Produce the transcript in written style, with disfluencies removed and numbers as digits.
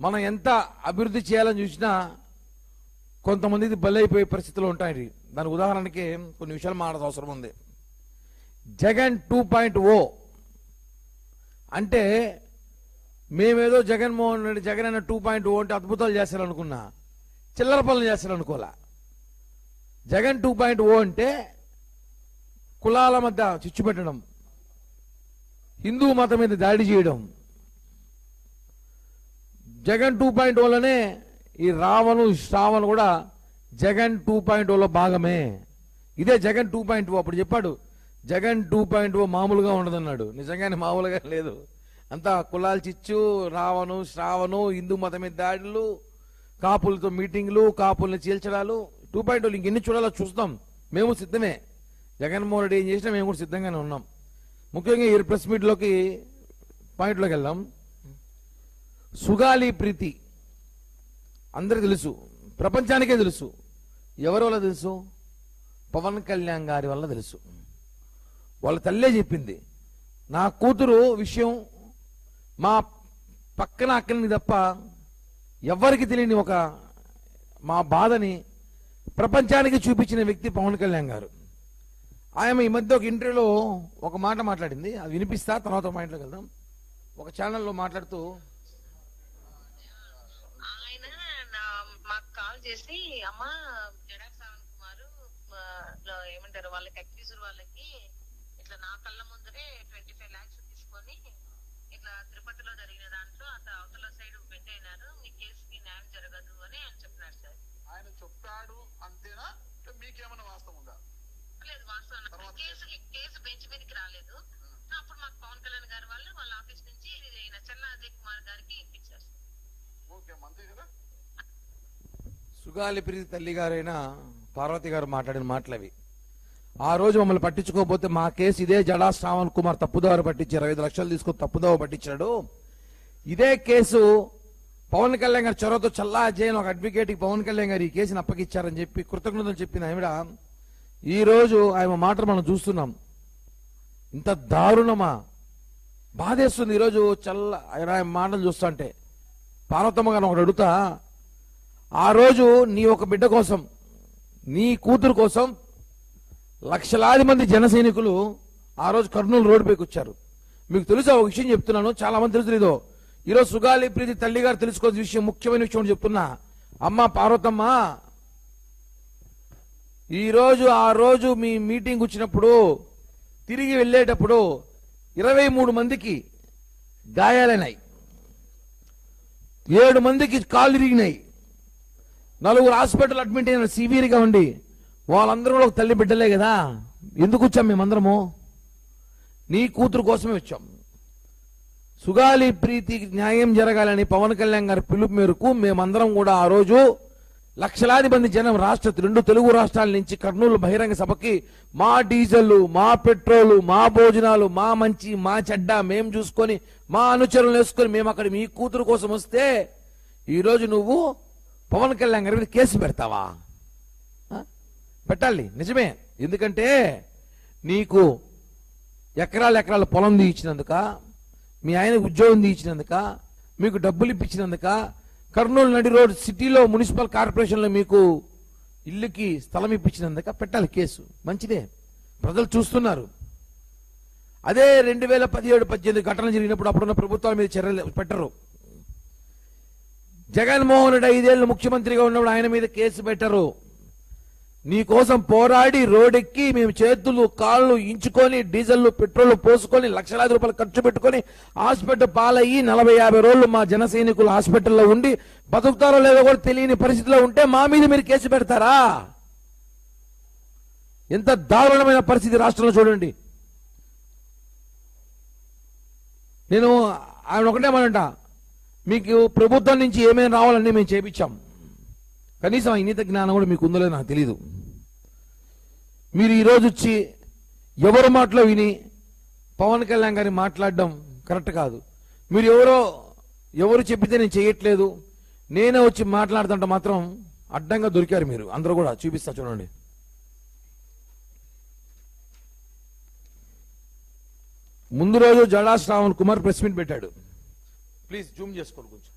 మనం ఎంత అభివృద్ధి చేయాలని చూసినా కొంతమంది బలైపోయే పరిస్థితులు ఉంటాయి. దాని ఉదాహరణకి కొన్ని విషయాలు మాట్లాడాల్సిన అవసరం ఉంది. జగన్ 2.0 అంటే మేమేదో జగన్మోహన్ రెడ్డి జగన్ అన్న 2.0 అంటే అద్భుతాలు చేస్తారనుకున్నా, చిల్లర పనులు చేస్తారనుకోలే. జగన్ 2.0 అంటే కులాల మధ్య చిచ్చు పెట్టడం, హిందూ మతం మీద దాడి చేయడం. జగన్ 2.0లోనే ఈ రావణు శ్రావణ్ కూడా జగన్ 2.0లో భాగమే. ఇదే జగన్ 2.0. అప్పుడు చెప్పాడు జగన్ 2.0 మామూలుగా ఉండదన్నాడు. నిజంగానే మామూలుగా లేదు. అంతా కులాల చిచ్చు, రావణు శ్రావణు, హిందూ మతం మీద దాడులు, కాపులతో మీటింగ్లు, కాపుల్ని చీల్చడాలు. 2.0 ఇంకెన్ని చూడాలో చూస్తాం. మేము సిద్ధమే. జగన్మోహన్ రెడ్డి ఏం చేసినా మేము కూడా సిద్ధంగానే ఉన్నాం. ముఖ్యంగా ఈ ప్రెస్ మీట్లోకి పాయింట్లోకి వెళ్దాం. సుగాలి ప్రీతి అందరికి తెలుసు, ప్రపంచానికే తెలుసు. ఎవరి వల్ల తెలుసు? పవన్ కళ్యాణ్ గారి వల్ల తెలుసు. వాళ్ళ తల్లే చెప్పింది, నా కూతురు విషయం మా పక్కన అక్కని తప్ప ఎవరికి తెలియని ఒక మా బాధని ప్రపంచానికి చూపించిన వ్యక్తి పవన్ కళ్యాణ్ గారు. ఆయన ఈ మధ్య ఒక ఇంటర్వ్యూలో ఒక మాట మాట్లాడింది, అది వినిపిస్తా, తర్వాత పాయింట్లోకి వెళ్దాం. ఒక ఛానల్లో మాట్లాడుతూ మాకు కాల్ చేసి, అమ్మా జడా శ్రావణ్ కుమార్ ఏమంటారు వాళ్ళకి అక్యూజర్ వాళ్ళకి ఇట్లా నా కళ్ళ ముందరే 25 lakhs తీసుకొని ఇట్లా తిరుపతిలో జరిగిన దాంట్లో అవతల సైడ్ పెట్టయినారు, మీ కేసుకి న్యాయం జరగదు అని ఆయన చెప్పినారు సార్. ఆయన చెప్పాడు అంతేనా? మీకేమైనా వాస్తవం ఉందా? లేదు, వాస్తవం. కేసు బెంచ్ మీదకి రాలేదు. అప్పుడు మాకు పవన్ కళ్యాణ్ గారి వాళ్ళ ఆఫీస్ నుంచి చల్లా అజయ్ కుమార్ గారికి ఇప్పించారు. ఓకే, అంతే కదా. సుగాలి ప్రీతి తల్లి గారైన పార్వతి గారు మాట్లాడిన మాటలవి. ఆ రోజు మమ్మల్ని పట్టించుకోకపోతే మా కేసు ఇదే జడా శ్రావణ్ కుమార్ తప్పుదారు పట్టించారు, 25 లక్షలు తీసుకొని తప్పుదావ పట్టించాడు. ఇదే కేసు పవన్ కళ్యాణ్ గారి చొరవతో చల్లా అజయ్ ఒక అడ్వకేట్ పవన్ కళ్యాణ్ గారు ఈ కేసుని అప్పగిచ్చారని చెప్పి కృతజ్ఞతలు చెప్పింది ఆవిడ. ఈ రోజు ఆయన మాటలు మనం చూస్తున్నాం. ఇంత దారుణమా? బాధేస్తుంది. ఈరోజు ఆయన మాటలు చూస్తుంటే. పార్వతమ్మ గారు ఒకటి అడుగుతా, ఆ రోజు నీ ఒక బిడ్డ కోసం, నీ కూతురు కోసం లక్షలాది మంది జన సైనికులు ఆ రోజు కర్నూలు రోడ్డుపైకి వచ్చారు. మీకు తెలుసా? ఒక విషయం చెప్తున్నాను, చాలా మంది తెలుసు. ఈరోజు సుగాలి ప్రీతి తల్లి గారు తెలుసుకోవాల్సిన విషయం, ముఖ్యమైన విషయం చెప్తున్నా. అమ్మ పార్వతమ్మ, ఆ రోజు మీ మీటింగ్ వచ్చినప్పుడు తిరిగి వెళ్ళేటప్పుడు 23 మందికి గాయాలైనాయి, 7 మందికి కాళ్ళు ఇరిగినాయి, 4 హాస్పిటల్ అడ్మిట్ అయిన సివియర్గా ఉండి. వాళ్ళందరూ కూడా ఒక తల్లి బిడ్డలే కదా. ఎందుకు వచ్చాం మేమందరము? నీ కూతురు కోసమే వచ్చాం. సుగాలి ప్రీతికి న్యాయం జరగాలని పవన్ కళ్యాణ్ గారి పిలుపు మేరకు మేమందరం కూడా ఆ రోజు లక్షలాది మంది జనం 2 తెలుగు రాష్ట్రాల నుంచి కర్నూలు బహిరంగ సభకి మా డీజిల్, మా పెట్రోలు, మా భోజనాలు, మా మంచి, మా చెడ్డ మేము చూసుకొని, మా అనుచరులు వేసుకొని మేము అక్కడ మీ కూతురు కోసం వస్తే ఈరోజు నువ్వు పవన్ కళ్యాణ్ గారి మీద కేసు పెడతావా? పెట్టాలి, నిజమే. ఎందుకంటే నీకు ఎకరాల పొలం తీయించినందుక, మీ ఆయన ఉద్యోగం తీయించినందుక, మీకు డబ్బులు ఇప్పించినందుక, కర్నూలు నడి రోడ్ సిటీలో మున్సిపల్ కార్పొరేషన్లో మీకు ఇల్లుకి స్థలం ఇప్పించినందుక పెట్టాలి కేసు. మంచిదే, ప్రజలు చూస్తున్నారు. అదే 2017-18 ఘటనలు జరిగినప్పుడు అప్పుడున్న ప్రభుత్వాల మీద చర్యలు పెట్టరు. జగన్మోహన్ రెడ్డి 5 ఏళ్ళు ముఖ్యమంత్రిగా ఉన్నప్పుడు ఆయన మీద కేసు పెట్టరు. నీ కోసం పోరాడి రోడ్డెక్కి మేము చేతులు కాళ్ళు ఇంచుకొని డీజిల్ పెట్రోల్ పోసుకొని లక్షలాది రూపాయలు ఖర్చు పెట్టుకొని హాస్పిటల్ పాలయ్యి 40-50 రోజులు మా జన సైనికులు హాస్పిటల్లో ఉండి బతుకుతారో లేదో కూడా తెలియని పరిస్థితిలో ఉంటే మా మీద మీరు కేసు పెడతారా? ఎంత దారుణమైన పరిస్థితి రాష్ట్రంలో చూడండి. నేను ఆయన ఒకటే మానంట, మీకు ప్రభుత్వం నుంచి ఏమేమి రావాలని మేము చేపించాం, కనీసం ఇంగిత జ్ఞానం కూడా మీకు ఉందో లేదో నాకు తెలియదు. మీరు ఈరోజు వచ్చి ఎవరి మాటలో విని పవన్ కళ్యాణ్ గారిని మాట్లాడడం కరెక్ట్ కాదు. మీరు ఎవరు చెప్పితే నేను చేయట్లేదు, నేనే వచ్చి మాట్లాడుతుంటే మాత్రం అడ్డంగా దొరికారు మీరు అందరూ కూడా. చూపిస్తా చూడండి. ముందు రోజు జడా శ్రావణ్ కుమార్ ప్రెస్ మీట్ పెట్టాడు. ప్లీజ్ జూమ్ చేసుకోండి కొంచెం.